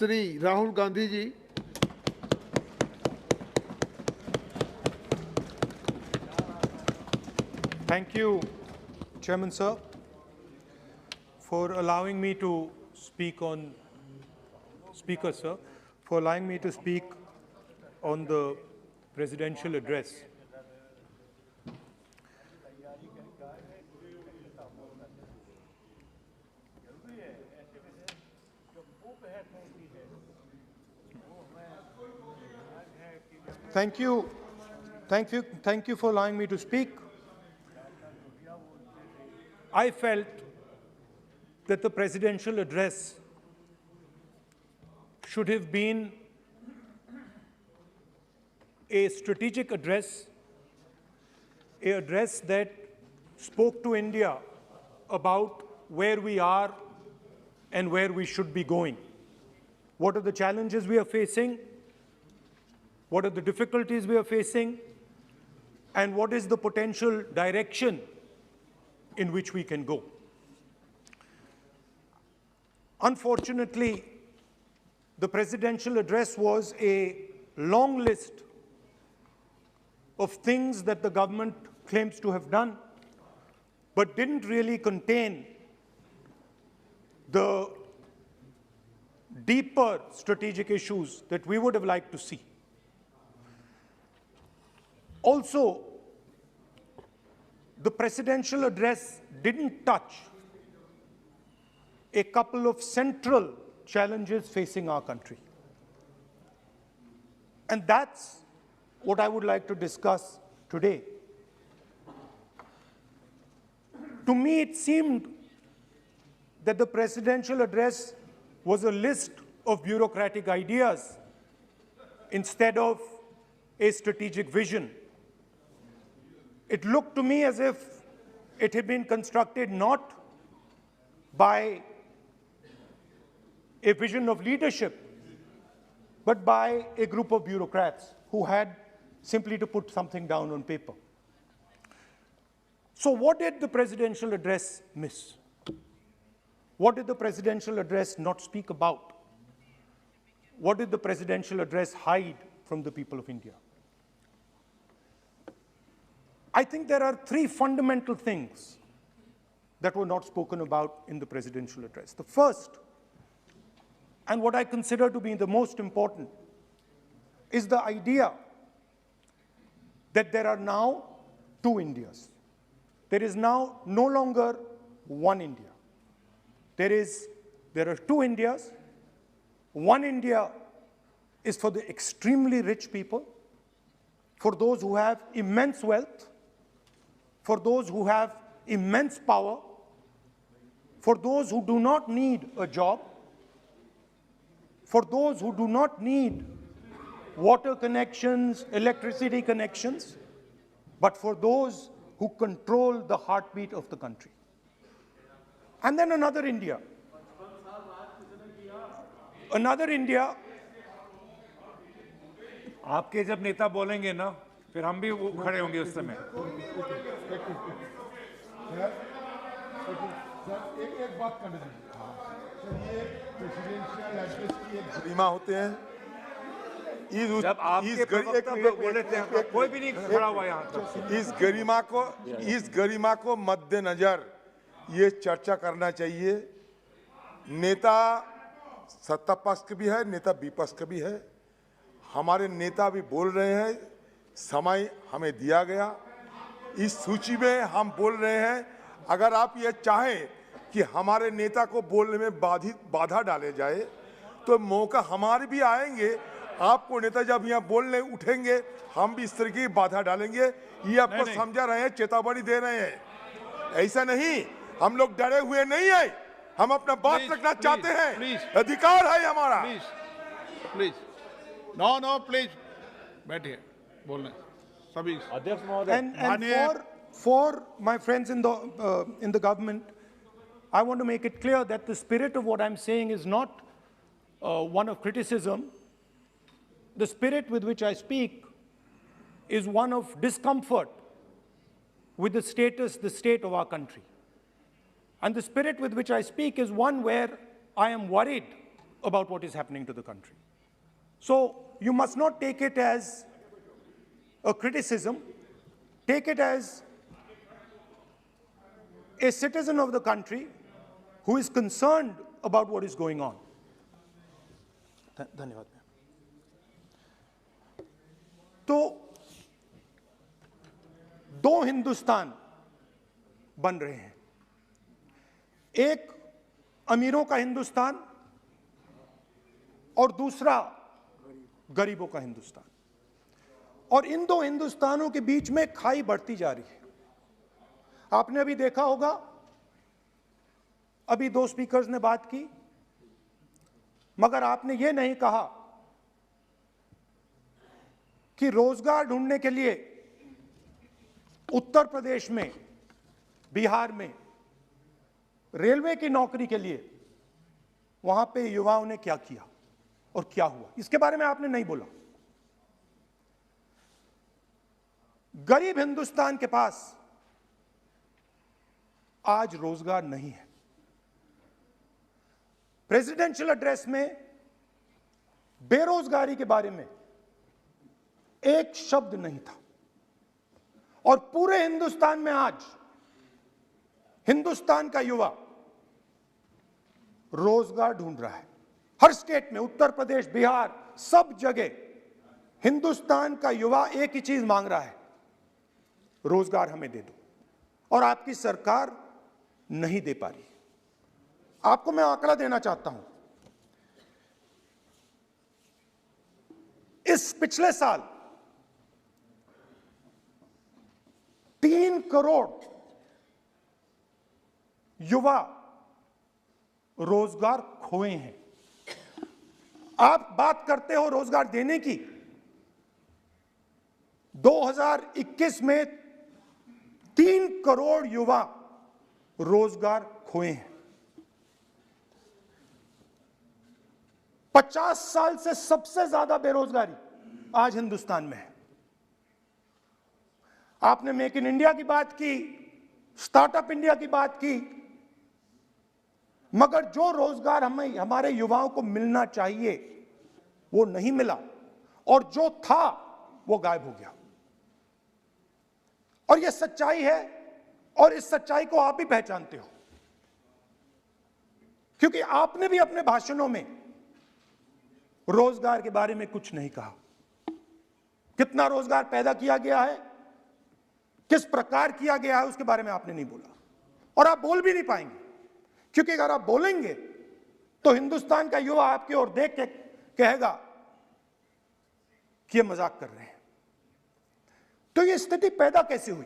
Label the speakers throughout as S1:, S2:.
S1: Shri Rahul Gandhi ji.
S2: Thank you, Chairman Sir, for allowing me to speak on, Speaker Sir, for allowing me to speak on the presidential address. Thank you for allowing me to speak. I felt that the presidential address should have been a strategic address, an address that spoke to India about where we are and where we should be going. What are the challenges we are facing? What are the difficulties we are facing? And what is the potential direction in which we can go? Unfortunately, the presidential address was a long list of things that the government claims to have done, but didn't really contain the deeper strategic issues that we would have liked to see. Also, the presidential address didn't touch a couple of central challenges facing our country. And that's what I would like to discuss today. To me, it seemed that the presidential address was a list of bureaucratic ideas instead of a strategic vision. It looked to me as if it had been constructed not by a vision of leadership, but by a group of bureaucrats who had simply to put something down on paper. So what did the presidential address miss? What did the presidential address not speak about? What did the presidential address hide from the people of India? I think there are three fundamental things that were not spoken about in the presidential address. The first, and what I consider to be the most important, is the idea that there are now two Indias. There is now no longer one India. There are two Indias. One India is for the extremely rich people, for those who have immense wealth, for those who have immense power, for those who do not need a job, for those who do not need water connections, electricity connections, but for those who control the heartbeat of the country. And then another India. Another India.
S3: आपके जब नेता बोलेंगे ना, फिर हम भी खड़े होंगे उस समय।
S4: एक बात कर लीजिए। ये प्रेसिडेंशियल एड्रेस की एक गरिमा होते हैं।
S3: जब आपके प्रवक्ता बोले थे, कोई भी नहीं खड़ा हुआ यहाँ तक।
S4: इस गरिमा को मद्देनजर ये चर्चा करना चाहिए। नेता सत्ता पक्ष का भी है, नेता विपक्ष का भी है। हमारे नेता भी बोल रहे हैं, समय हमें दिया गया। इस सूची में हम बोल रहे हैं। अगर आप ये चाहें कि हमारे नेता को बोलने में बाधा डाले जाए, तो मौका हमारे भी आएंगे। आपको नेता जब यहाँ बोलने उठेंगे, हम भी इस तरह की बाधा डालेंगे। ये आपको समझा रहे हैं, चेतावनी दे रहे हैं। ऐसा नहीं, हम लोग डरे हुए नहीं है। हम अपना बात रखना चाहते हैं, अधिकार है हमारा।
S5: प्लीज नो प्लीज बैठिए, बोलने सभी
S2: अध्यक्ष महोदय। And for my friends in the government, I want to make it clear that the spirit of what I'm saying is not one of criticism. The spirit with which I speak is one of discomfort with the state of our country. And the spirit with which I speak is one where I am worried about what is happening to the country. So you must not take it as a criticism. Take it as a citizen of the country who is concerned about what is going on. धन्यवाद। तो दो हिंदुस्तान बन रहे हैं, एक अमीरों का हिंदुस्तान और दूसरा गरीबों का हिंदुस्तान। और इन दो हिंदुस्तानों के बीच में खाई बढ़ती जा रही है। आपने अभी देखा होगा, अभी दो स्पीकर्स ने बात की, मगर आपने ये नहीं कहा कि रोजगार ढूंढने के लिए उत्तर प्रदेश में, बिहार में रेलवे की नौकरी के लिए वहां पे युवाओं ने क्या किया और क्या हुआ, इसके बारे में आपने नहीं बोला। गरीब हिंदुस्तान के पास आज रोजगार नहीं है। प्रेसिडेंशियल एड्रेस में बेरोजगारी के बारे में एक शब्द नहीं था, और पूरे हिंदुस्तान में आज हिंदुस्तान का युवा रोजगार ढूंढ रहा है। हर स्टेट में, उत्तर प्रदेश, बिहार, सब जगह हिंदुस्तान का युवा एक ही चीज मांग रहा है, रोजगार हमें दे दो, और आपकी सरकार नहीं दे पा रही। आपको मैं आंकड़ा देना चाहता हूं। इस पिछले साल 3 करोड़ युवा रोजगार खोए हैं। आप बात करते हो रोजगार देने की, 2021 में 3 करोड़ युवा रोजगार खोए हैं। 50 साल से सबसे ज्यादा बेरोजगारी आज हिंदुस्तान में है। आपने मेक इन इंडिया की बात की, स्टार्टअप इंडिया की बात की, मगर जो रोजगार हमें, हमारे युवाओं को मिलना चाहिए वो नहीं मिला, और जो था वो गायब हो गया। और ये सच्चाई है, और इस सच्चाई को आप भी पहचानते हो, क्योंकि आपने भी अपने भाषणों में रोजगार के बारे में कुछ नहीं कहा। कितना रोजगार पैदा किया गया है, किस प्रकार किया गया है, उसके बारे में आपने नहीं बोला, और आप बोल भी नहीं पाएंगे, क्योंकि अगर आप बोलेंगे तो हिंदुस्तान का युवा आपकी ओर देख के कहेगा कि ये मजाक कर रहे हैं। तो ये स्थिति पैदा कैसे हुई?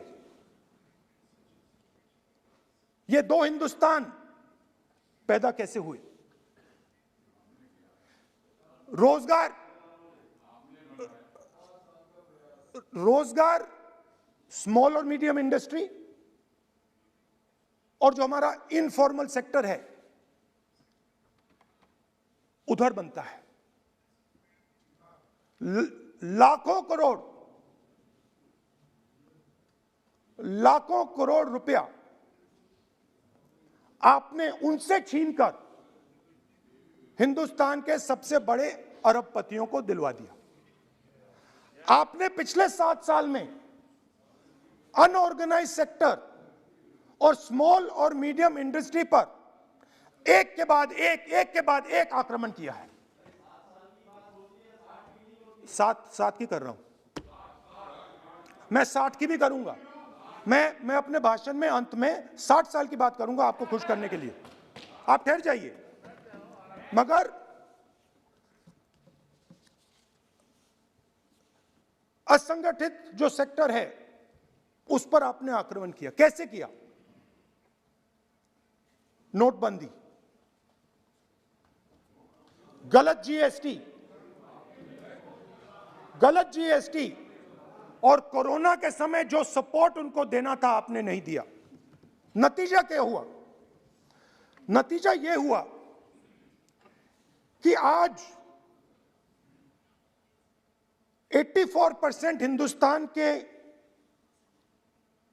S2: ये दो हिंदुस्तान पैदा कैसे हुए? रोजगार स्मॉल और मीडियम इंडस्ट्री और जो हमारा इनफॉर्मल सेक्टर है उधर बनता है। लाखों करोड़ रुपया आपने उनसे छीनकर हिंदुस्तान के सबसे बड़े अरबपतियों को दिलवा दिया। आपने पिछले 7 साल में अनऑर्गेनाइज्ड सेक्टर और स्मॉल और मीडियम इंडस्ट्री पर एक के बाद एक आक्रमण किया है। 7 की कर रहा हूं मैं, 60 की भी करूंगा मैं अपने भाषण में अंत में 60 साल की बात करूंगा आपको खुश करने के लिए। आप ठहर जाइए। मगर असंगठित जो सेक्टर है उस पर आपने आक्रमण किया। कैसे किया? नोटबंदी, गलत जीएसटी और कोरोना के समय जो सपोर्ट उनको देना था आपने नहीं दिया। नतीजा क्या हुआ? नतीजा यह हुआ कि आज 84% हिंदुस्तान के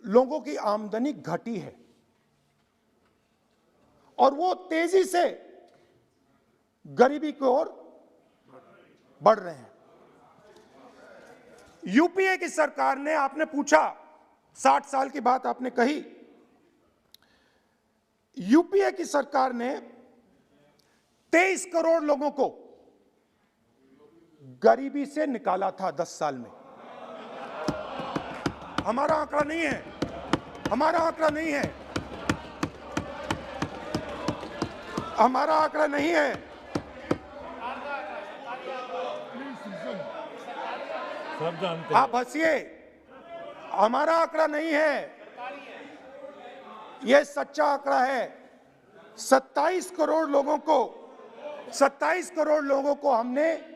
S2: लोगों की आमदनी घटी है, और वो तेजी से
S1: गरीबी की ओर बढ़ रहे हैं। यूपीए की सरकार ने, आपने पूछा 60 साल की बात आपने कही, यूपीए की सरकार ने 23 करोड़ लोगों को गरीबी से निकाला था 10 साल में। हमारा आंकड़ा नहीं है, हमारा आंकड़ा नहीं है, हमारा आंकड़ा नहीं है।
S3: सब जानते
S1: आप हंसिए, हमारा आंकड़ा नहीं है, यह सच्चा आंकड़ा है। 27 करोड़ लोगों को हमने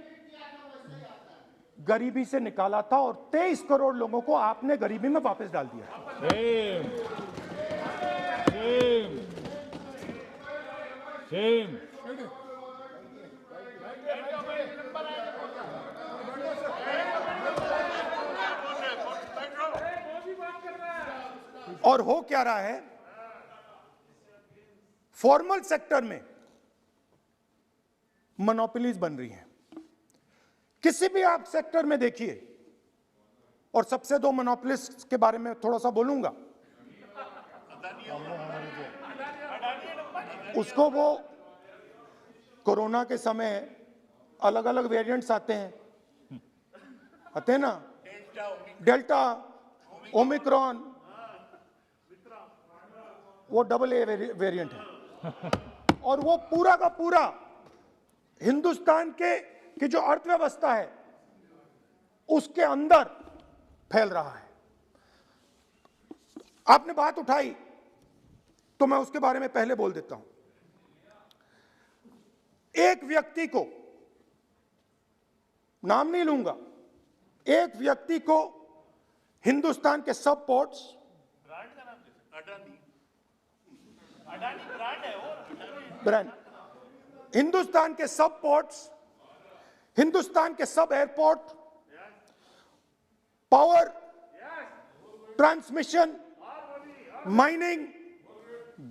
S1: गरीबी से निकाला था और 23 करोड़ लोगों को आपने गरीबी में वापस डाल दिया।
S3: सेम
S1: और हो क्या रहा है, फॉर्मल सेक्टर में मोनोपोलीज बन रही हैं। किसी भी आप सेक्टर में देखिए, और सबसे दो मोनोपोलिस्ट के बारे में थोड़ा सा बोलूंगा। उसको वो कोरोना के समय अलग अलग वेरिएंट्स आते हैं ना, डेल्टा, ओमिक्रॉन, वो AA वेरिएंट है, और वो पूरा का पूरा हिंदुस्तान की जो अर्थव्यवस्था है उसके अंदर फैल रहा है। आपने बात उठाई तो मैं उसके बारे में पहले बोल देता हूं। एक व्यक्ति को, नाम नहीं लूंगा, एक व्यक्ति को हिंदुस्तान के सब पोर्ट्स, ब्रांड, हिंदुस्तान के सब पोर्ट्स, हिंदुस्तान के सब airport, power, transmission, mining,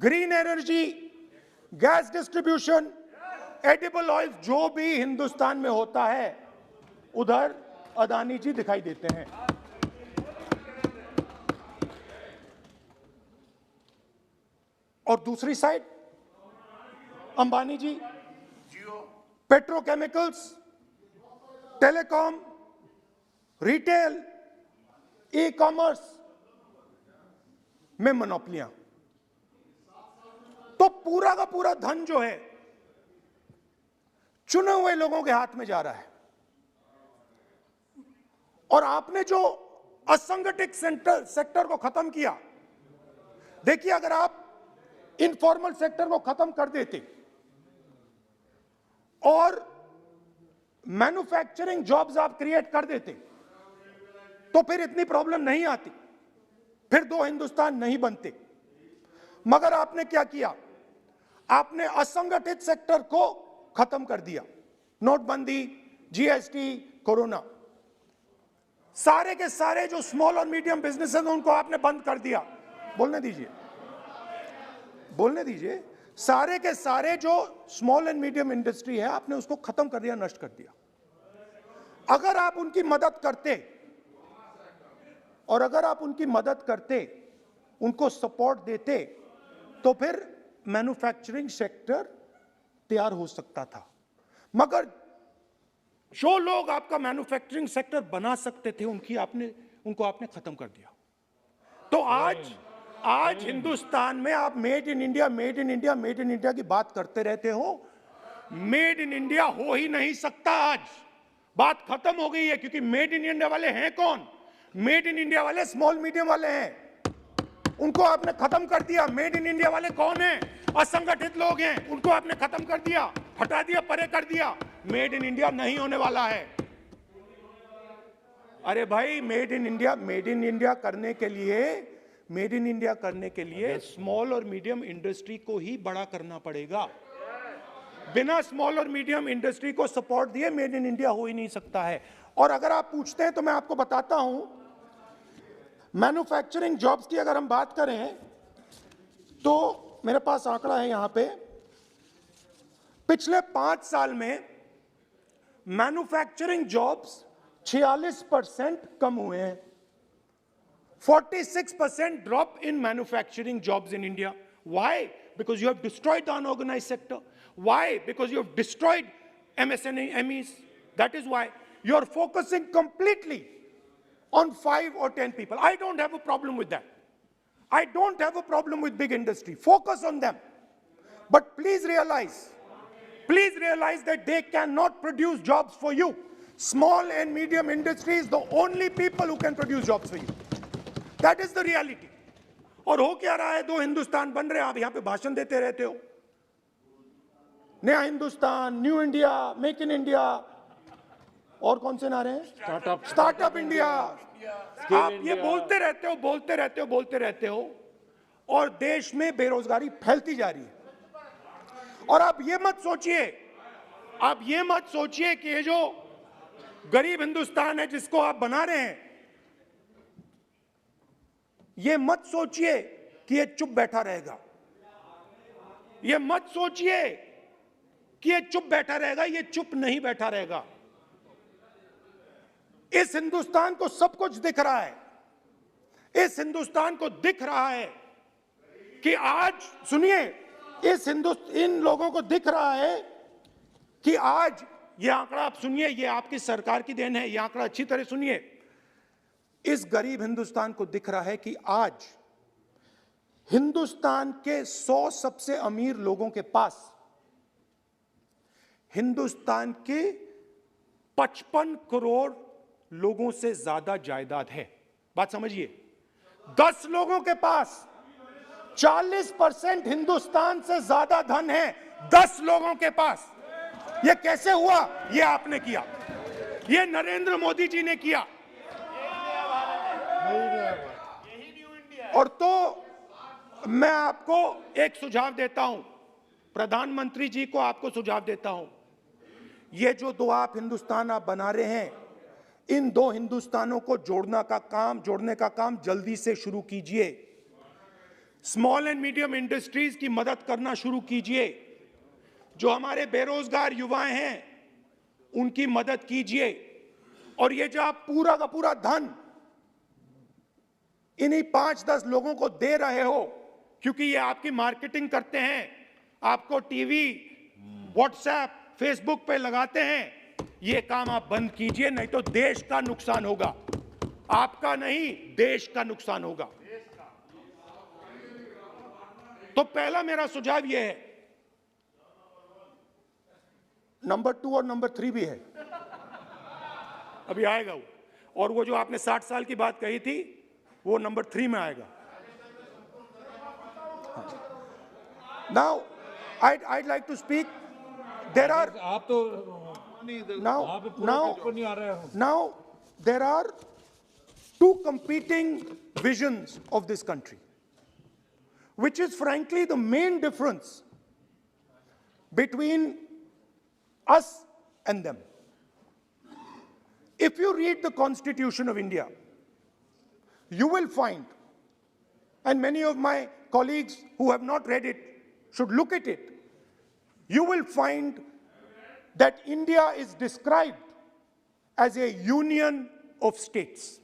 S1: green energy, gas distribution, edible oil, जो भी हिंदुस्तान में होता है उधर अदानी जी दिखाई देते हैं। और दूसरी side Ambani ji petrochemicals, telecom, retail, e commerce में मोनोपोलियां। तो पूरा का पूरा धन जो है चुने हुए लोगों के हाथ में जा रहा है। और आपने जो असंगठित सेक्टर को खत्म किया, देखिए अगर आप इनफॉर्मल सेक्टर को खत्म कर देते और मैन्युफैक्चरिंग जॉब्स आप क्रिएट कर देते तो फिर इतनी प्रॉब्लम नहीं आती, फिर दो हिंदुस्तान नहीं बनते। मगर आपने क्या किया, आपने असंगठित सेक्टर को खत्म कर दिया। नोटबंदी, जीएसटी, कोरोना, सारे के सारे जो स्मॉल और मीडियम बिजनेसेस हैं उनको आपने बंद कर दिया। बोलने दीजिए, बोलने दीजिए। सारे के सारे जो स्मॉल एंड मीडियम इंडस्ट्री है आपने उसको खत्म कर दिया, नष्ट कर दिया। अगर आप उनकी मदद करते, और अगर आप उनकी मदद करते, उनको सपोर्ट देते, तो फिर मैन्युफैक्चरिंग सेक्टर तैयार हो सकता था। मगर जो लोग आपका मैन्युफैक्चरिंग सेक्टर बना सकते थे उनको आपने खत्म कर दिया। तो आज हिंदुस्तान में आप made in India, made in India, made in India की बात करते रहते हो। मेड इन इंडिया हो ही नहीं सकता। आज बात खत्म हो गई है, क्योंकि मेड इन इंडिया वाले हैं कौन? मेड इन इंडिया वाले स्मॉल मीडियम वाले हैं, उनको आपने खत्म कर दिया। मेड इन इंडिया वाले कौन हैं? असंगठित लोग हैं, उनको आपने खत्म कर दिया, हटा दिया, परे कर दिया। मेड इन इंडिया नहीं होने वाला है। अरे भाई, मेड इन इंडिया करने के लिए स्मॉल और मीडियम इंडस्ट्री को ही बड़ा करना पड़ेगा। बिना स्मॉल और मीडियम इंडस्ट्री को सपोर्ट दिए मेड इन इंडिया हो ही नहीं सकता है। और अगर आप पूछते हैं तो मैं आपको बताता हूं, मैन्युफैक्चरिंग जॉब्स की अगर हम बात करें तो मेरे पास आंकड़ा है यहां पे, पिछले 5 साल में मैन्युफैक्चरिंग जॉब्स 46% कम हुए हैं. 46% drop in manufacturing jobs in India. Why? Because you have destroyed the unorganized sector. Why? Because you have destroyed MSMEs. That is why you are focusing completely on 5 or 10 people. I don't have a problem with that. I don't have a problem with big industry. Focus on them. But please realize that they cannot produce jobs for you. Small and medium industry is the only people who can produce jobs for you. That is the reality. और हो क्या रहा है, 2 हिंदुस्तान बन रहे हैं, आप यहां पे भाषण देते रहते हो. नया Hindustan, new India, make in India, और कौन से नारे हैं? Startup India. आप ये बोलते रहते हो और देश में बेरोजगारी फैलती जा रही है. और आप ये मत सोचिए कि ये जो गरीब हिंदुस्तान है जिसको आप बना रहे हैं, ये मत सोचिए कि ये चुप बैठा रहेगा. ये मत सोचिए कि ये चुप बैठा रहेगा. ये चुप नहीं बैठा रहेगा. इस हिंदुस्तान को सब कुछ दिख रहा है. इस हिंदुस्तान को दिख रहा है कि आज, सुनिए, इन लोगों को दिख रहा है कि आज, ये आंकड़ा आप सुनिए, ये आपकी सरकार की देन है, ये आंकड़ा अच्छी तरह सुनिए. इस गरीब हिंदुस्तान को दिख रहा है कि आज हिंदुस्तान के 100 सबसे अमीर लोगों के पास हिंदुस्तान के 55 करोड़ लोगों से ज्यादा जायदाद है. बात समझिए. 10 लोगों के पास 40% हिंदुस्तान से ज्यादा धन है. 10 लोगों के पास. यह कैसे हुआ? यह आपने किया. यह नरेंद्र मोदी जी ने किया. और तो मैं आपको एक सुझाव देता हूं, प्रधानमंत्री जी को आपको सुझाव देता हूं. ये जो 2 आप हिंदुस्तान आप बना रहे हैं, इन 2 हिंदुस्तानों को जोड़ने का काम जल्दी से शुरू कीजिए. स्मॉल एंड मीडियम इंडस्ट्रीज की मदद करना शुरू कीजिए. जो हमारे बेरोजगार युवाएं हैं उनकी मदद कीजिए. और ये जो आप पूरा का पूरा धन इन्हीं 5-10 लोगों को दे रहे हो, क्योंकि ये आपकी मार्केटिंग करते हैं, आपको टीवी, व्हाट्सएप, फेसबुक पे लगाते हैं, ये काम आप बंद कीजिए. नहीं तो देश का नुकसान होगा. आपका नहीं, देश का नुकसान होगा. तो पहला मेरा सुझाव यह है. नंबर 2 और नंबर 3 भी है, अभी आएगा वो. और वो जो आपने 60 साल की बात कही थी, वो नंबर 3 में आएगा. Now, I'd like to speak. There are.
S5: आप तो
S1: now there are 2 competing visions of this country, which is frankly the main difference between us and them. If you read the Constitution of India, you will find, and many of my colleagues who have not read it should look at it, you will find that India is described as a union of states.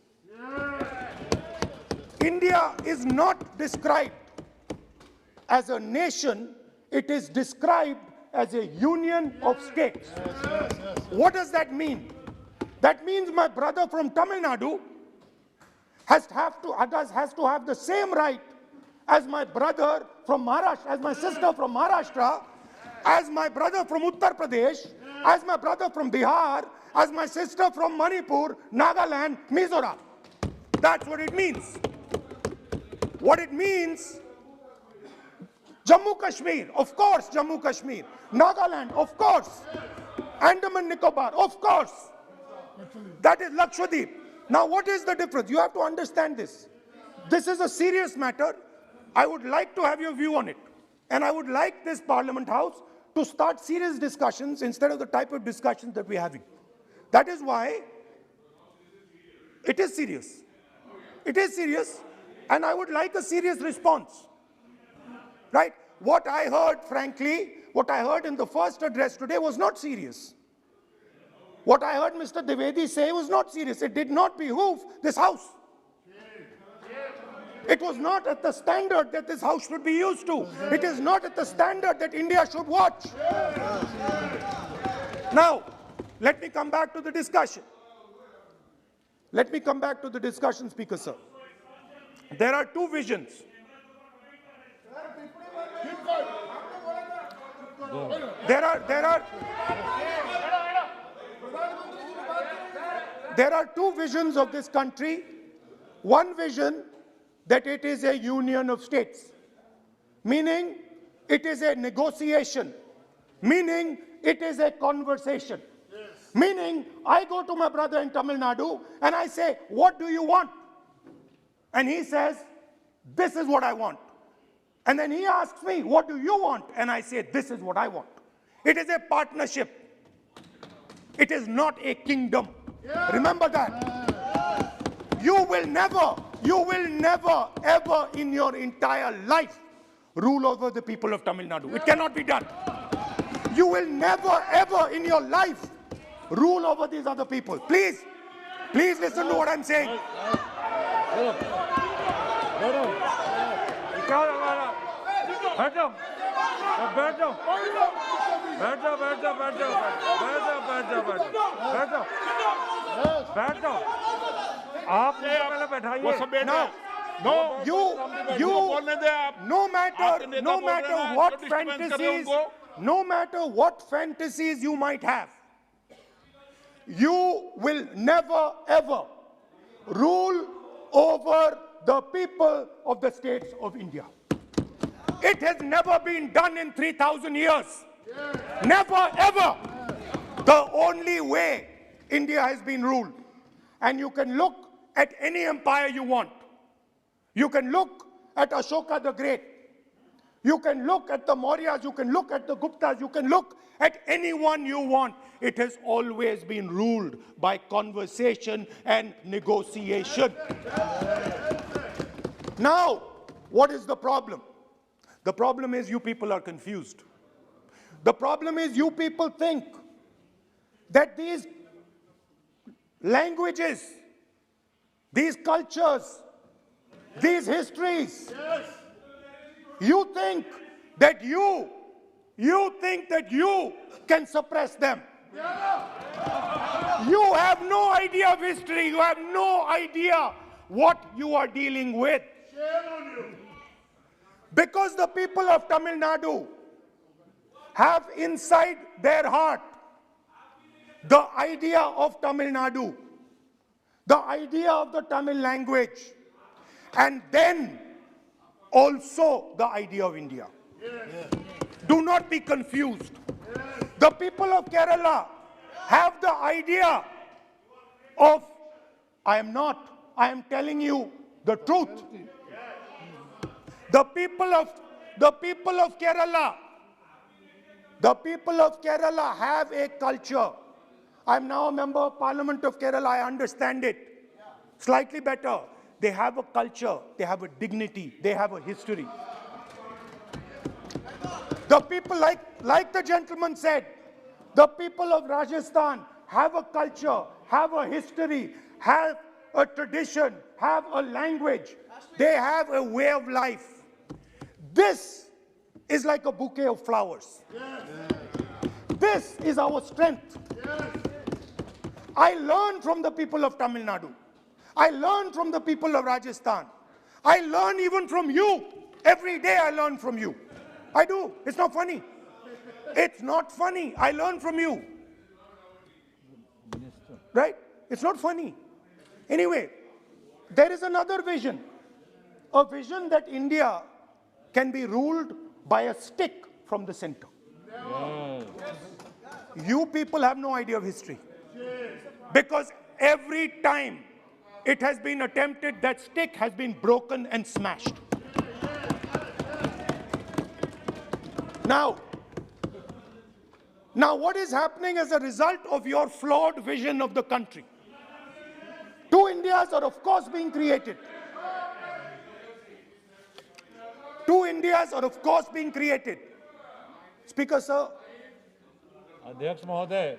S1: India is not described as a nation, it is described as a union of states. What does that mean? That means my brother from Tamil Nadu has to have the same right as my brother from Maharashtra, as my sister from Maharashtra, as my brother from Uttar Pradesh, as my brother from Bihar, as my sister from Manipur, Nagaland, Mizoram. That's what it means. What it means, Jammu Kashmir, of course, Jammu Kashmir, Nagaland, of course, Andaman Nicobar, of course. That is Lakshadweep. Now, what is the difference? You have to understand this. This is a serious matter. I would like to have your view on it. And I would like this Parliament House to start serious discussions instead of the type of discussions that we're having. That is why it is serious. It is serious, and I would like a serious response. Right? What I heard, frankly, what I heard in the first address today was not serious. What I heard Mr. Dwivedi say was not serious. It did not behoove this House. It was not at the standard that this House should be used to. It is not at the standard that India should watch. Now, let me come back to the discussion. Let me come back to the discussion, Speaker Sir. There are two visions. There are two visions of this country. One vision that it is a union of states, meaning it is a negotiation, meaning it is a conversation, meaning I go to my brother in Tamil Nadu and I say, what do you want? And he says, this is what I want. And then he asks me, what do you want? And I say, this is what I want. It is a partnership. It is not a kingdom. Remember that. You will never, ever in your entire life rule over the people of Tamil Nadu. It cannot be done. You will never, ever in your life rule over these other people. Please listen to what I'm saying. No matter what fantasies you might have, you will never ever rule over the people of the states of India. It has never been done in 3,000 years. Never ever. The only way India has been ruled, and you can look at any empire you want. You can look at Ashoka the Great. You can look at the Mauryas, you can look at the Guptas, you can look at anyone you want. It has always been ruled by conversation and negotiation. Now, what is the problem? The problem is you people are confused. The problem is you people think that these languages, these cultures, these histories, you think that you can suppress them. You have no idea of history. You have no idea what you are dealing with. Because the people of Tamil Nadu have inside their heart the idea of Tamil Nadu, the idea of the Tamil language, and then also the idea of India. Do not be confused. The people of Kerala have the idea of, I am telling you the truth. The people of Kerala have a culture. I'm now a member of Parliament of Kerala. I understand it slightly better. They have a culture, they have a dignity, they have a history. The people, like the gentleman said, the people of Rajasthan have a culture, have a history, have a tradition, have a language. They have a way of life. This is like a bouquet of flowers. This is our strength. I learn from the people of Tamil Nadu. I learn from the people of Rajasthan. I learn even from you. Every day I learn from you. I do. It's not funny. It's not funny. I learn from you. Right? It's not funny. Anyway, there is another vision. A vision that India can be ruled by a stick from the center. You people have no idea of history. Because every time it has been attempted, that stick has been broken and smashed. Now what is happening as a result of your flawed vision of the country? Two Indias are of course being created. Two Indias are of course being created. Speaker sir,
S3: अध्यक्ष महोदय,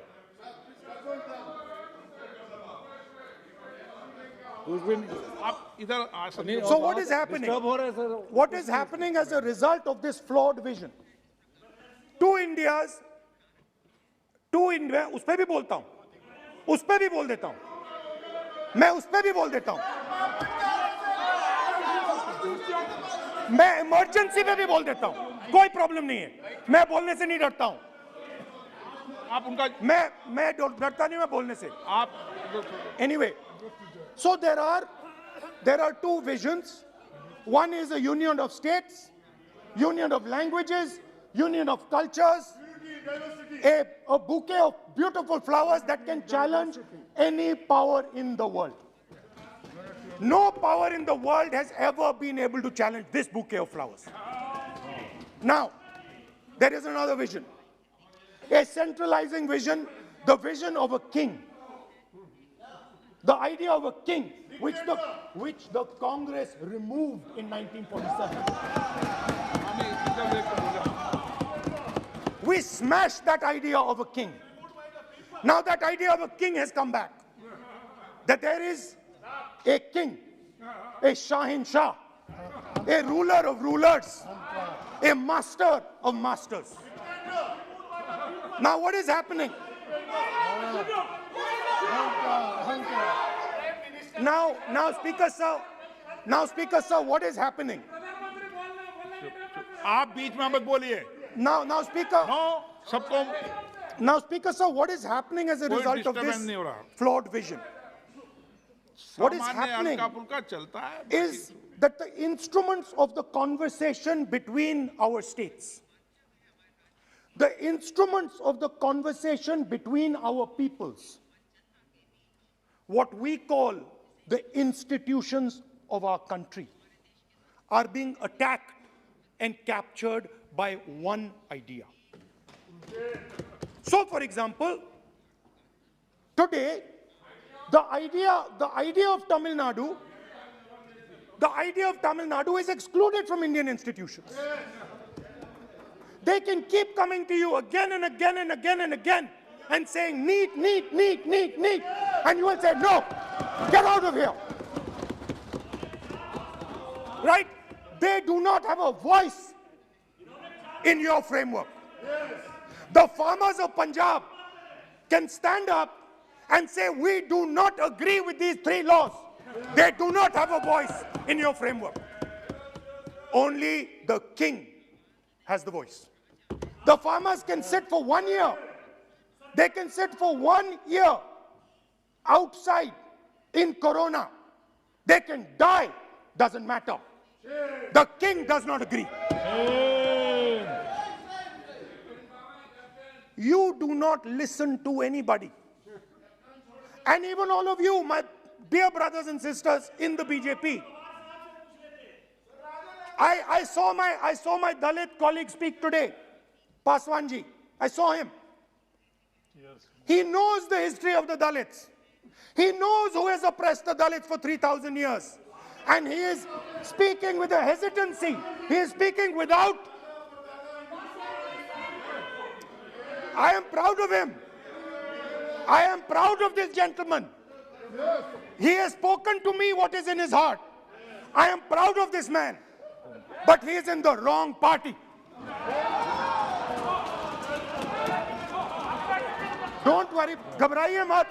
S5: आप इधर आ सकते हैं।
S1: so what is happening?
S3: Disturb हो रहे हैं sir.
S1: What is happening as a result of this flawed vision? Two Indias, उस पे भी बोलता हूं, उस पे भी बोल देता हूं, मैं उस पे भी बोल देता हूं, मैं इमरजेंसी पे भी बोल देता हूं, कोई प्रॉब्लम नहीं है, मैं बोलने से नहीं डरता हूं,
S5: आप उनका
S1: मैं डरता नहीं, मैं बोलने से।
S5: आप
S1: Anyway, so there are two visions. One is a union of states, union of languages, union of cultures, a bouquet of beautiful flowers that can challenge any power in the world. No power in the world has ever been able to challenge this bouquet of flowers. Now, there is another vision, a centralizing vision, the vision of a king. The idea of a king, which the Congress removed in 1947. We smashed that idea of a king. Now that idea of a king has come back. That there is a king, a Shahin Shah, a ruler of rulers, a master of masters. Now what is happening? Now, Speaker sir, what is happening?
S5: आप बीच में मत बोलिए।
S1: Now, Speaker.
S5: No, सबको।
S1: Now, Speaker sir, what is happening as a
S5: कोई
S1: result of
S5: disturbance
S1: this
S5: नहीं हो रहा।
S1: flawed vision? What is
S5: सामान्य
S1: happening
S5: हल्का फुल्का चलता है।
S1: is that the instruments of the conversation between our states, the instruments of the conversation between our peoples, what we call the institutions of our country, are being attacked and captured by one idea. So, for example, today, the idea of Tamil Nadu is excluded from Indian institutions. They can keep coming to you again and again and again and again and saying, need, and you will say, no, get out of here. Right? They do not have a voice in your framework. The farmers of Punjab can stand up and say, we do not agree with these three laws. They do not have a voice in your framework. Only the king has the voice. The farmers can sit for 1 year. They can sit for 1 year outside in Corona. They can die, doesn't matter. The king does not agree. You do not listen to anybody. And even all of you, my dear brothers and sisters in the BJP, I saw my Dalit colleague speak today, Paswanji. I saw him. Yes. He knows the history of the Dalits. He knows who has oppressed the Dalits for 3,000 years. And he is speaking with a hesitancy. He is speaking without. I am proud of him. I am proud of this gentleman. He has spoken to me what is in his heart. I am proud of this man. But he is in the wrong party. Don't worry, घबराइए मत.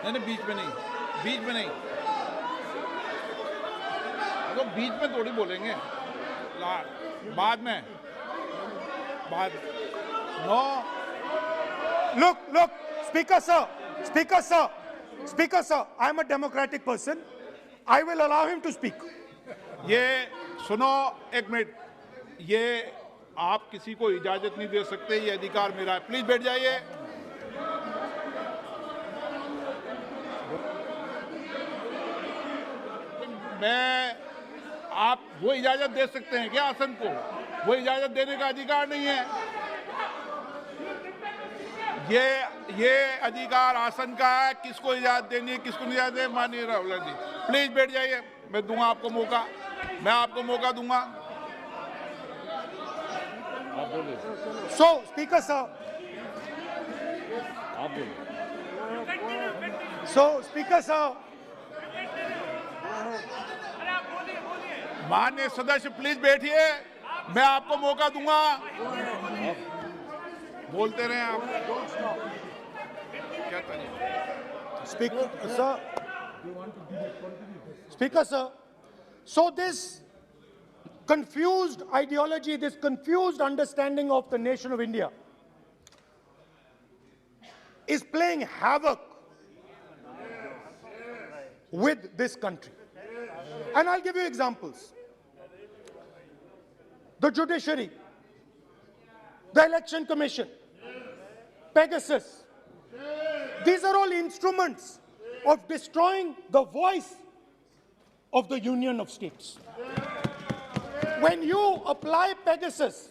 S5: नहीं, बीच में नहीं, तो बीच में थोड़ी बोलेंगे, बाद में, no.
S1: Look, Speaker sir, I am a democratic person. I will allow him to speak.
S5: ये सुनो एक मिनट, ये आप किसी को इजाजत नहीं दे सकते, ये अधिकार मेरा है. प्लीज बैठ जाइए. आप वो इजाजत दे सकते हैं क्या आसन को? वो इजाजत देने का अधिकार नहीं है. ये अधिकार आसन का है, किसको इजाजत देनी है, किसको नहीं इजाजत देनी, माननीय राहुल गांधी प्लीज बैठ जाइए, मैं दूंगा आपको मौका, मैं आपको मौका दूंगा।
S1: So, Speaker sir. So, Speaker sir.
S5: माननीय सदस्य प्लीज बैठिए, मैं आपको मौका दूंगा, बोलते रहे आप। क्या करें?
S1: Speaker sir. So this confused ideology, this confused understanding of the nation of India is playing havoc with this country. And I'll give you examples. The judiciary, the election commission, Pegasus. These are all instruments of destroying the voice of the Union of States. When you apply Pegasus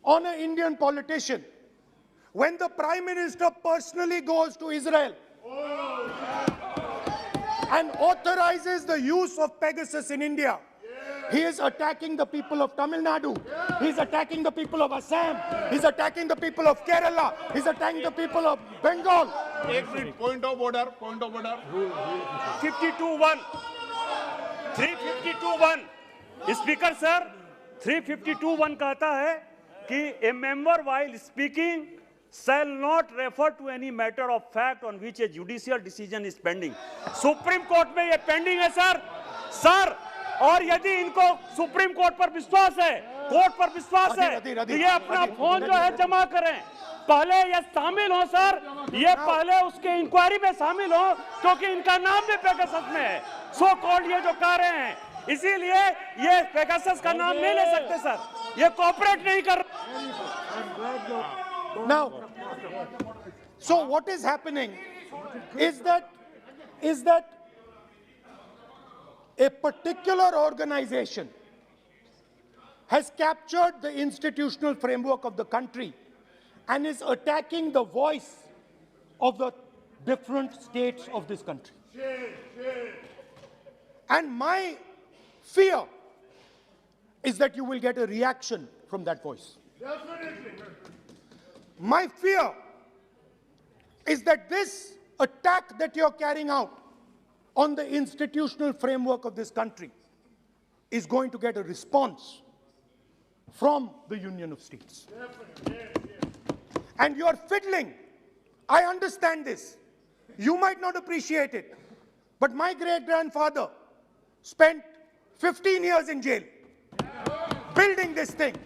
S1: on an Indian politician, when the Prime Minister personally goes to Israel and authorizes the use of Pegasus in India, he is attacking the people of Tamil Nadu, he is attacking the people of Assam, he is attacking the people of Kerala, he is attacking the people of Bengal.
S5: Point of order, point of order.
S6: 352(1). 352(1). Speaker sir, 352(1) कहता है कि a member while speaking shall not refer to any matter of fact on which a judicial decision is pending. Supreme court में ये pending है sir, और यदि इनको supreme court पर विश्वास है, कोर्ट पर विश्वास है, तो ये अपना फोन जो है जमा करें, पहले ये शामिल हो सर, ये पहले उसके इंक्वायरी में शामिल हो, क्योंकि इनका नाम भी पेगासस में है, सो कॉल्ड ये जो कह रहे हैं, इसीलिए ये पेगासस का नाम नहीं ले सकते सर, ये कोऑपरेट नहीं कर।
S1: Now, so what is happening is that a particular organization has captured the institutional framework of the country and is attacking the voice of the different states of this country. And my fear is that you will get a reaction from that voice. My fear is that this attack that you're carrying out on the institutional framework of this country is going to get a response from the Union of States. And you're fiddling. I understand this. You might not appreciate it, but my great-grandfather spent 15 years in jail building this thing.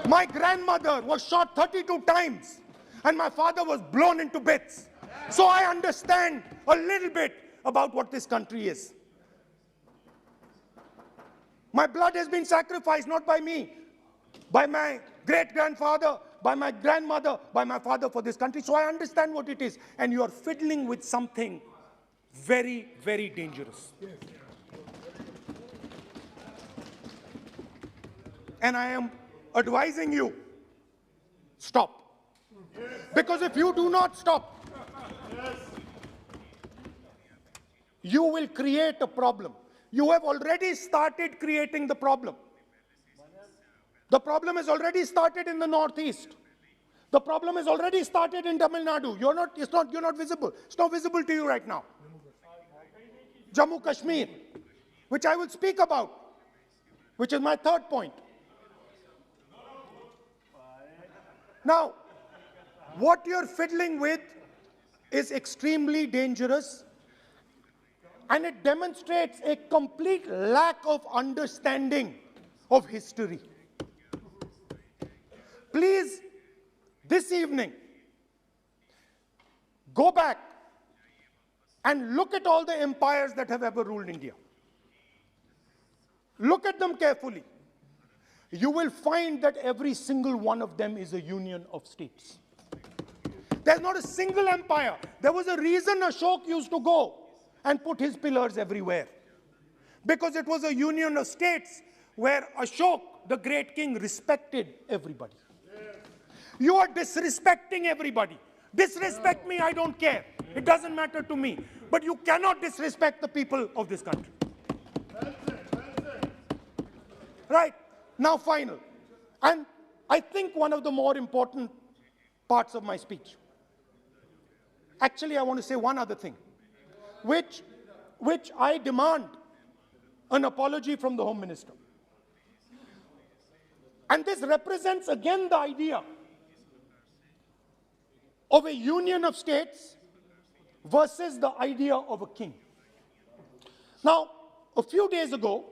S1: My grandmother was shot 32 times and my father was blown into bits. So I understand a little bit about what this country is. My blood has been sacrificed, not by me, by my great-grandfather, by my grandmother, by my father for this country. So I understand what it is. And you are fiddling with something very, very dangerous. And I am advising you, stop. Because if you do not stop, you will create a problem. You have already started creating the problem. The problem has already started in the Northeast. The problem has already started in Tamil Nadu. You're not visible. It's not visible to you right now. Jammu Kashmir, which I will speak about, which is my third point. Now, what you're fiddling with is extremely dangerous, and it demonstrates a complete lack of understanding of history. Please, this evening, go back and look at all the empires that have ever ruled India. Look at them carefully. You will find that every single one of them is a union of states. There's not a single empire. There was a reason Ashok used to go and put his pillars everywhere. Because it was a union of states where Ashok, the great king, respected everybody. You are disrespecting everybody. Disrespect me, I don't care. It doesn't matter to me. But you cannot disrespect the people of this country. Right. Now, final. And I think one of the more important parts of my speech. Actually, I want to say one other thing, which I demand an apology from the Home Minister. And this represents again the idea of a union of states versus the idea of a king. Now, a few days ago,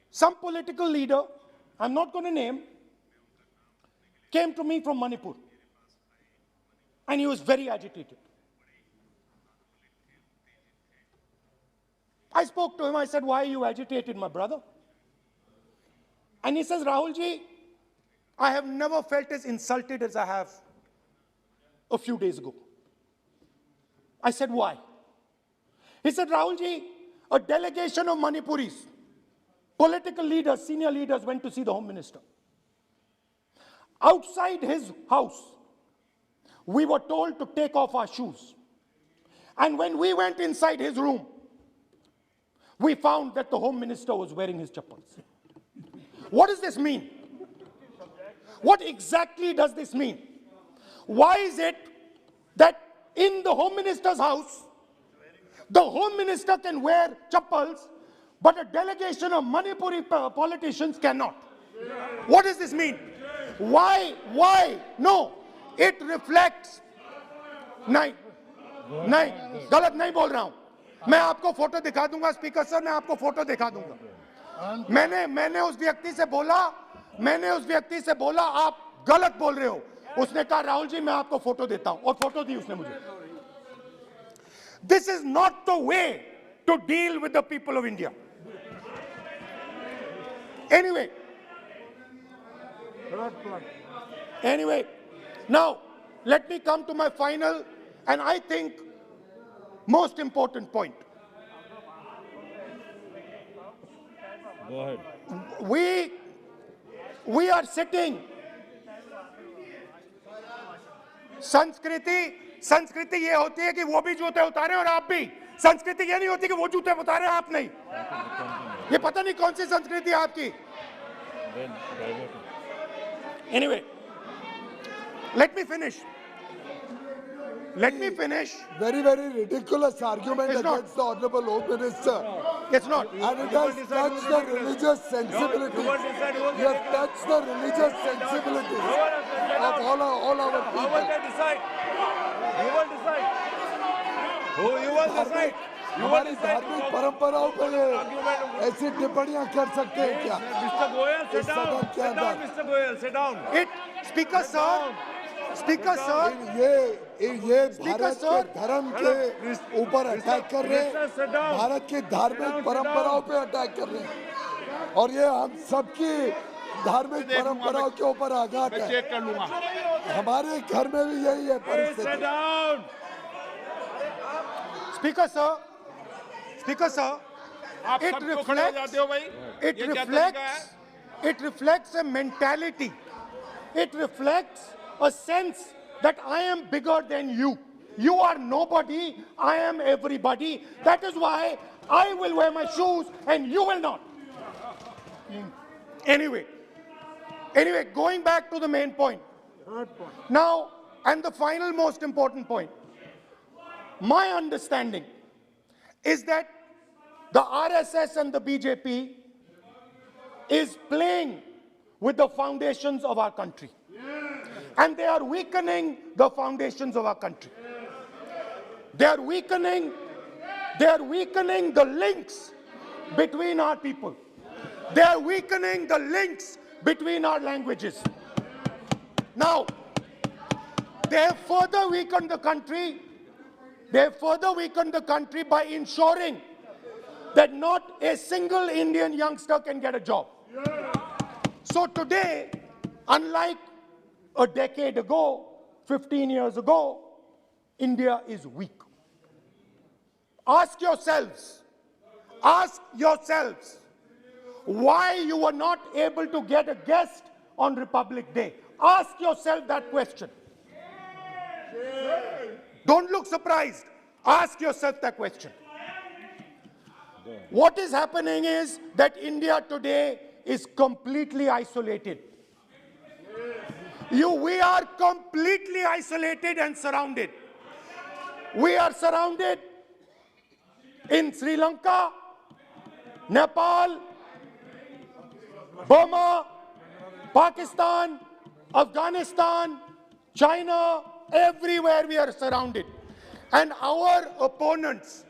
S1: some political leader, I'm not going to name, came to me from Manipur. And he was very agitated. I spoke to him, I said, why are you agitated, my brother? And he says, Rahul ji, I have never felt as insulted as I have a few days ago. I said, why? He said, Rahul ji, a delegation of Manipuris, political leaders, senior leaders went to see the Home Minister. Outside his house, we were told to take off our shoes. And when we went inside his room, we found that the Home Minister was wearing his chappals. What does this mean? What exactly does this mean? Why is it that in the Home Minister's house, the Home Minister can wear chappals, but a delegation of Manipuri politicians cannot? What does this mean? Why? No, it reflects. नहीं, गलत नहीं बोल रहा हूं. मैं आपको photo दिखा दूंगा स्पीकर सर, मैं आपको फोटो दिखा दूंगा. मैंने उस व्यक्ति से बोला आप गलत बोल रहे हो. उसने कहा राहुल जी मैं आपको फोटो देता हूं, और फोटो दी उसने मुझे. This is not the way to deal with the people of India. Anyway, now let me come to my final and I think most important point.
S3: Go ahead.
S1: We are sitting. संस्कृति ये होती है कि वो भी जूते उतारे और आप भी. संस्कृति ये नहीं होती कि वो जूते उतारे आप नहीं. ये पता नहीं कौन सी संस्कृति है आपकी. Anyway, let me finish.
S7: Very, very ridiculous argument against the Honorable Home Minister.
S1: It's not.
S7: And it has touched the religious sensibilities. You have touched the religious sensibilities of all our people.
S3: You will decide.
S7: हमारी धार्मिक परंपराओं पे ऐसी टिप्पणियां कर सकते हैं क्या?
S3: Mr. Goyal, sit down. Mr. Goyal, sit down.
S1: Speaker sir,
S7: ये भारत के धर्म के ऊपर अटैक कर रहे हैं, भारत की धार्मिक परंपराओं पे अटैक कर रहे हैं, और ये हम सबकी धार्मिक परंपराओं के ऊपर आघात है.
S5: चेक कर लूंगा.
S7: हमारे घर में भी यही है परिस्थिति.
S1: Speaker sir, it reflects a mentality. It reflects a sense that I am bigger than you. You are nobody, I am everybody. That is why I will wear my shoes and you will not. Anyway, going back to the main point. Now, and the final most important point. My understanding is that the RSS and the BJP is playing with the foundations of our country. And they are weakening the foundations of our country. They are weakening the links between our people. They are weakening the links between our languages. Now, they have further weakened the country. They have further weakened the country by ensuring that not a single Indian youngster can get a job. So today, unlike a decade ago, 15 years ago, India is weak. Ask yourselves why you were not able to get a guest on Republic Day. Ask yourself that question. Don't look surprised. Ask yourself that question. What is happening is that India today is completely isolated. We are completely isolated and surrounded. We are surrounded in Sri Lanka, Nepal, Burma, Pakistan, Afghanistan, China, everywhere we are surrounded. And our opponents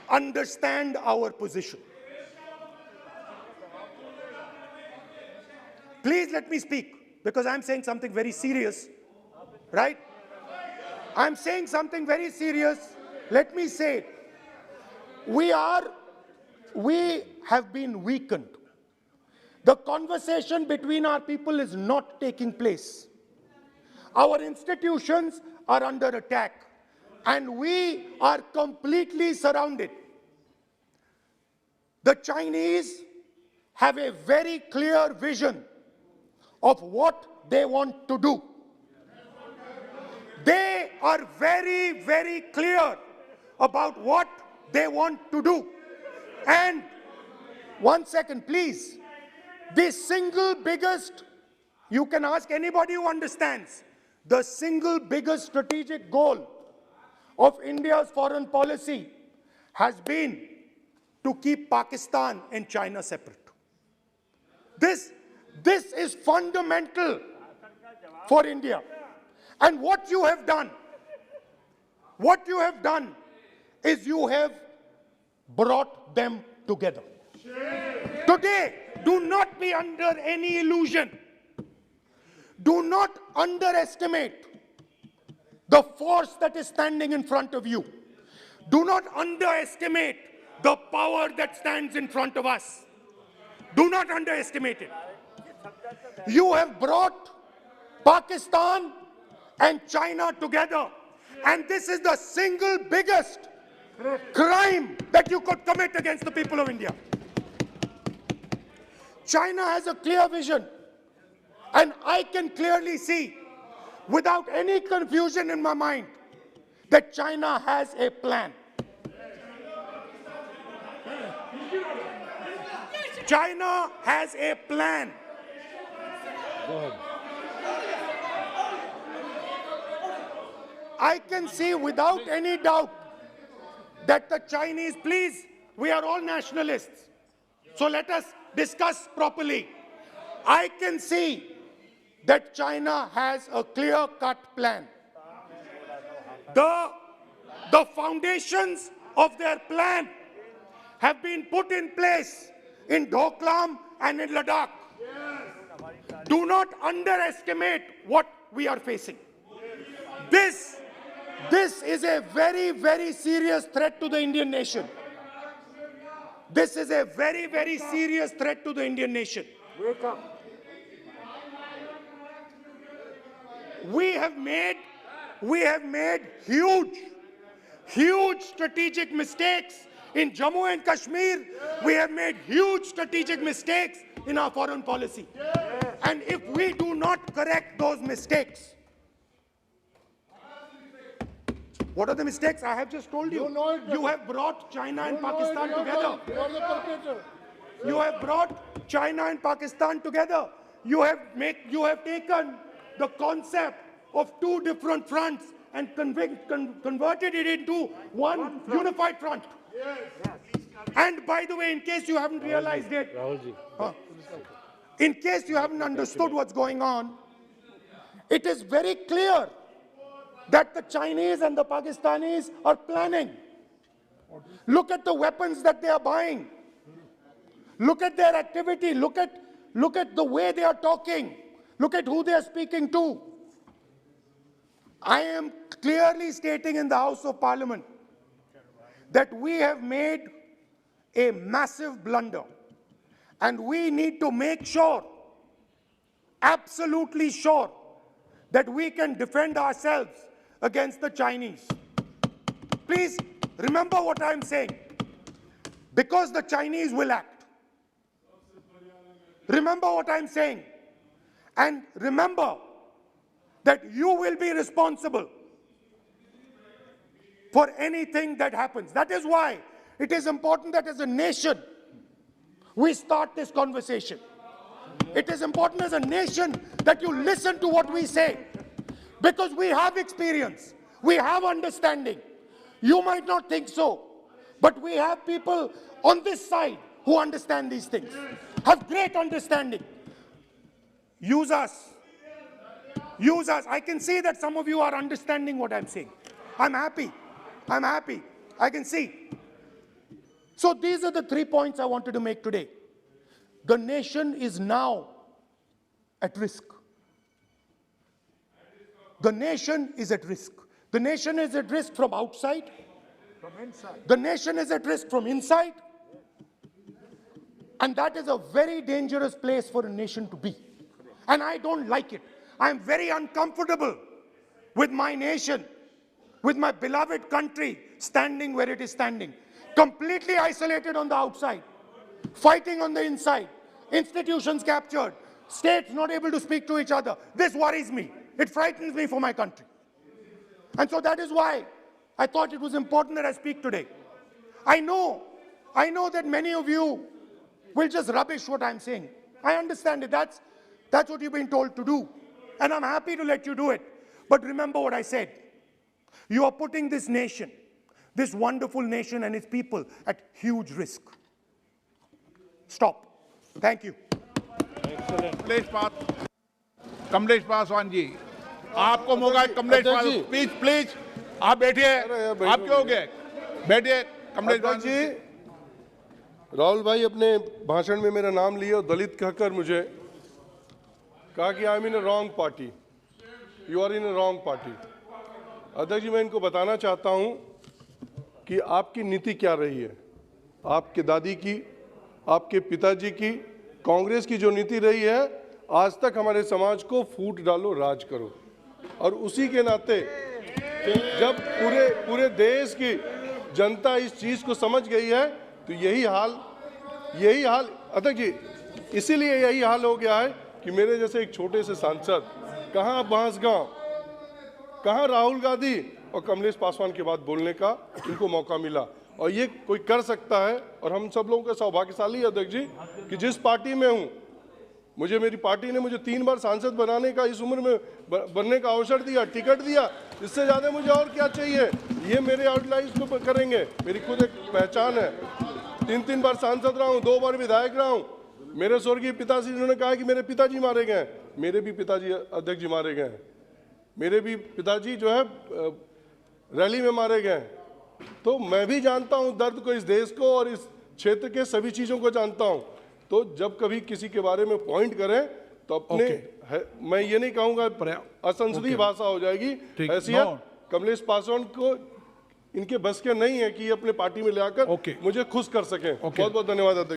S1: understand our position. Please let me speak, because I'm saying something very serious, right? I'm saying something very serious. Let me say, we have been weakened. The conversation between our people is not taking place. Our institutions are under attack, and we are completely surrounded. The Chinese have a very clear vision of what they want to do. They are very, very clear about what they want to do. And 1 second, please. The single biggest, you can ask anybody who understands, the single biggest strategic goal of India's foreign policy has been to keep Pakistan and China separate. This is fundamental for India. And what you have done is you have brought them together. Today, do not be under any illusion. Do not underestimate the force that is standing in front of you. Do not underestimate the power that stands in front of us. Do not underestimate it. You have brought Pakistan and China together, and this is the single biggest crime that you could commit against the people of India. China has a clear vision, and I can clearly see, without any confusion in my mind, that China has a plan. China has a plan. I can see without any doubt that the Chinese, please, we are all nationalists, so let us discuss properly. I can see that China has a clear-cut plan. The foundations of their plan have been put in place in Doklam and in Ladakh. Do not underestimate what we are facing. This is a very, very serious threat to the Indian nation. This is a very, very serious threat to the Indian nation. We have made huge strategic mistakes in Jammu and Kashmir. We have made huge strategic mistakes in our foreign policy. And if we do not correct those mistakes, what are the mistakes? I have just told you. You have brought China and Pakistan together. You have brought China and Pakistan together. You have taken the concept of two different fronts and converted it into one unified front. And by the way, in case you haven't realized it, in case you haven't understood what's going on, it is very clear that the Chinese and the Pakistanis are planning. Look at the weapons that they are buying. Look at their activity. Look at the way they are talking. Look at who they are speaking to. I am clearly stating in the House of Parliament that we have made a massive blunder, and we need to make sure, absolutely sure, that we can defend ourselves against the Chinese. Please remember what I'm saying, because the Chinese will act. Remember what I'm saying, and remember that you will be responsible for anything that happens. That is why it is important that as a nation, we start this conversation. It is important as a nation that you listen to what we say, because we have experience, we have understanding. You might not think so, but we have people on this side who understand these things, have great understanding. Use us. Use us. I can see that some of you are understanding what I'm saying. I'm happy. I'm happy. I can see. So these are the 3 points I wanted to make today. The nation is now at risk. The nation is at risk. The nation is at risk from outside. From inside. The nation is at risk from inside. And that is a very dangerous place for a nation to be. And I don't like it. I'm very uncomfortable with my nation, with my beloved country standing where it is standing. Completely isolated on the outside, fighting on the inside, institutions captured, states not able to speak to each other. This worries me. It frightens me for my country. And so that is why I thought it was important that I speak today. I know that many of you will just rubbish what I'm saying. I understand it. That's what you've been told to do. And I'm happy to let you do it. But remember what I said. You are putting this nation, this wonderful nation and its people at huge risk. Stop. Thank you.
S5: Kamlesh Paswan ji, आपको मौका है। Kamlesh Paswan, please please आप बैठिए। आप क्यों हो गए? बैठिए कमलेश पासवान जी।
S8: राहुल भाई अपने भाषण में मेरा नाम लिए और दलित कहकर मुझे कहा कि I am in a wrong party, you are in a wrong party. अध्यक्ष जी, मैं इनको बताना चाहता हूं कि आपकी नीति क्या रही है। आपके दादी की, आपके पिताजी की, कांग्रेस की जो नीति रही है, आज तक हमारे समाज को फूट डालो राज करो। और उसी के नाते जब पूरे देश की जनता इस चीज को समझ गई है, तो यही हाल अध्यक्ष जी, इसीलिए यही हाल हो गया है कि मेरे जैसे एक छोटे से सांसद, कहाँ बांसगांव, कहाँ राहुल गांधी और कमलेश पासवान की बात बोलने का इनको मौका मिला। और ये कोई कर सकता है, और हम सब लोगों का सौभाग्यशाली अध्यक्ष जी कि जिस पार्टी में हूँ, मेरी पार्टी ने मुझे 3 बार सांसद बनाने का, इस उम्र में बनने का अवसर दिया, टिकट दिया। इससे ज़्यादा मुझे और क्या चाहिए? ये मेरे आउटलाइंस को करेंगे। मेरी खुद एक पहचान है। 3 बार सांसद रहा हूँ, 2 बार विधायक रहा हूँ। मेरे स्वर्गीय पिताजी जिन्होंने कहा कि मेरे पिताजी मारे गए, मेरे भी पिताजी अध्यक्ष जी मारे गए, मेरे भी पिताजी जो है रैली में मारे गए। तो मैं भी जानता हूँ दर्द को, इस देश को और इस क्षेत्र के सभी चीज़ों को जानता हूँ। तो जब कभी किसी के बारे में पॉइंट करें तो अपने मैं ये नहीं कहूँगा असंसदीय भाषा हो जाएगी। हैसियत कमलेश पासवान को इनके बस के नहीं है कि ये अपने पार्टी में ले आकर मुझे खुश कर सकें। बहुत बहुत धन्यवाद अध्यक्ष।